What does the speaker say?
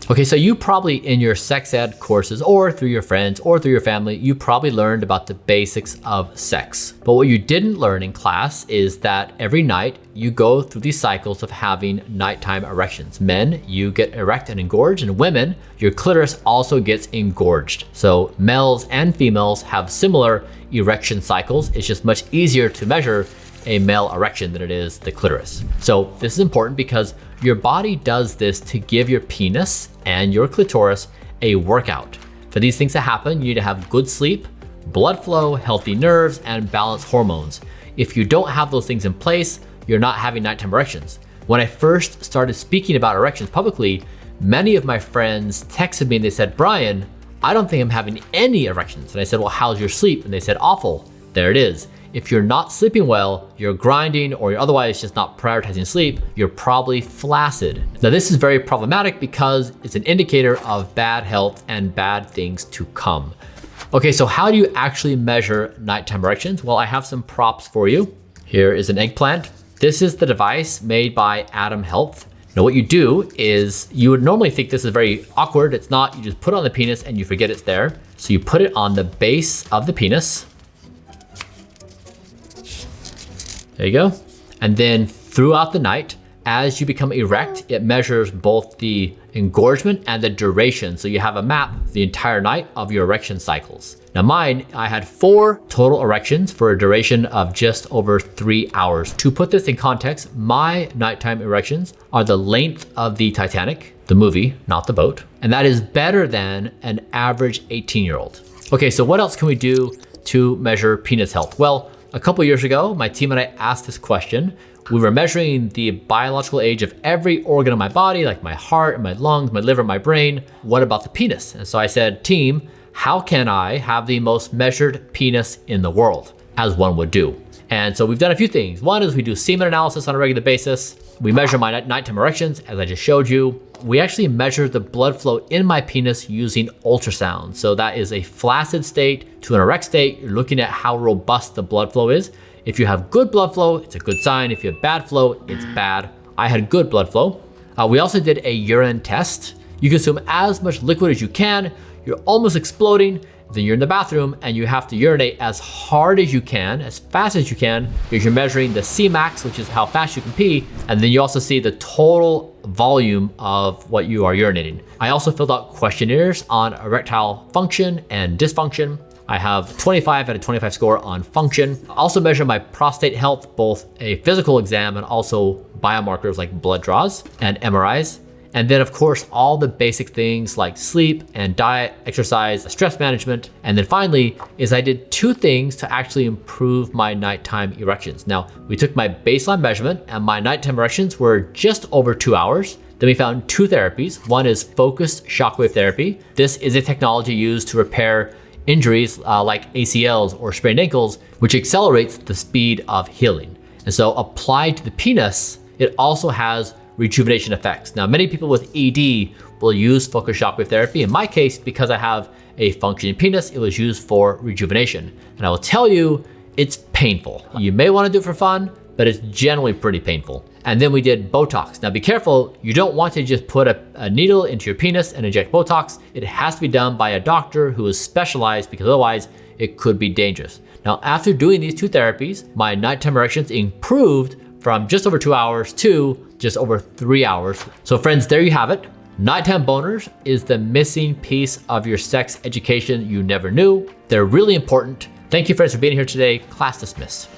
Okay, so you probably in your sex ed courses or through your friends or through your family, you probably learned about the basics of sex. But what you didn't learn in class is that every night you go through these cycles of having nighttime erections. Men, you get erect and engorged, and women, your clitoris also gets engorged. So males and females have similar erection cycles. It's just much easier to measure a male erection than it is the clitoris. So this is important because your body does this to give your penis and your clitoris a workout. For these things to happen, you need to have good sleep, blood flow, healthy nerves, and balanced hormones. If you don't have those things in place, you're not having nighttime erections. When I first started speaking about erections publicly, many of my friends texted me and they said, Bryan, I don't think I'm having any erections. And I said, well, how's your sleep? And they said, awful. There it is. If you're not sleeping well, you're grinding, or you're otherwise just not prioritizing sleep, you're probably flaccid. Now this is very problematic because it's an indicator of bad health and bad things to come. Okay, so how do you actually measure nighttime erections? Well, I have some props for you. Here is an eggplant. This is the device made by Atom Health. Now what you do is, you would normally think this is very awkward. It's not. You just put it on the penis and you forget it's there. So you put it on the base of the penis. There you go. And then throughout the night, as you become erect, it measures both the engorgement and the duration. So you have a map the entire night of your erection cycles. Now mine, I had 4 total erections for a duration of just over 3 hours. To put this in context, my nighttime erections are the length of the Titanic, the movie, not the boat. And that is better than an average 18-year-old. Okay, so what else can we do to measure penis health? Well, a couple years ago, my team and I asked this question. We were measuring the biological age of every organ in my body, like my heart, my lungs, my liver, my brain. What about the penis? And so I said, team, how can I have the most measured penis in the world, as one would do? And so we've done a few things. One is we do semen analysis on a regular basis. We measure my nighttime erections, as I just showed you. We actually measure the blood flow in my penis using ultrasound. So that is a flaccid state to an erect state. You're looking at how robust the blood flow is. If you have good blood flow, it's a good sign. If you have bad flow, it's bad. I had good blood flow. We also did a urine test. You consume as much liquid as you can. You're almost exploding. Then you're in the bathroom and you have to urinate as hard as you can, as fast as you can, because you're measuring the Cmax, which is how fast you can pee. And then you also see the total volume of what you are urinating. I also filled out questionnaires on erectile function and dysfunction. I have 25 out of 25 score on function. I also measure my prostate health, both a physical exam and also biomarkers like blood draws and MRIs. And then of course, all the basic things like sleep and diet, exercise, stress management. And then finally is I did 2 things to actually improve my nighttime erections. Now, we took my baseline measurement and my nighttime erections were just over 2 hours. Then we found 2 therapies. One is focused shockwave therapy. This is a technology used to repair injuries like ACLs or sprained ankles, which accelerates the speed of healing. And so applied to the penis, it also has rejuvenation effects. Now, many people with ED will use focused shockwave therapy. In my case, because I have a functioning penis, it was used for rejuvenation. And I will tell you, it's painful. You may want to do it for fun, but it's generally pretty painful. And then we did Botox. Now be careful, you don't want to just put a needle into your penis and inject Botox. It has to be done by a doctor who is specialized, because otherwise it could be dangerous. Now, after doing these 2 therapies, my nighttime erections improved from just over 2 hours to just over 3 hours. So friends, there you have it. Nighttime boners is the missing piece of your sex education you never knew. They're really important. Thank you friends for being here today. Class dismissed.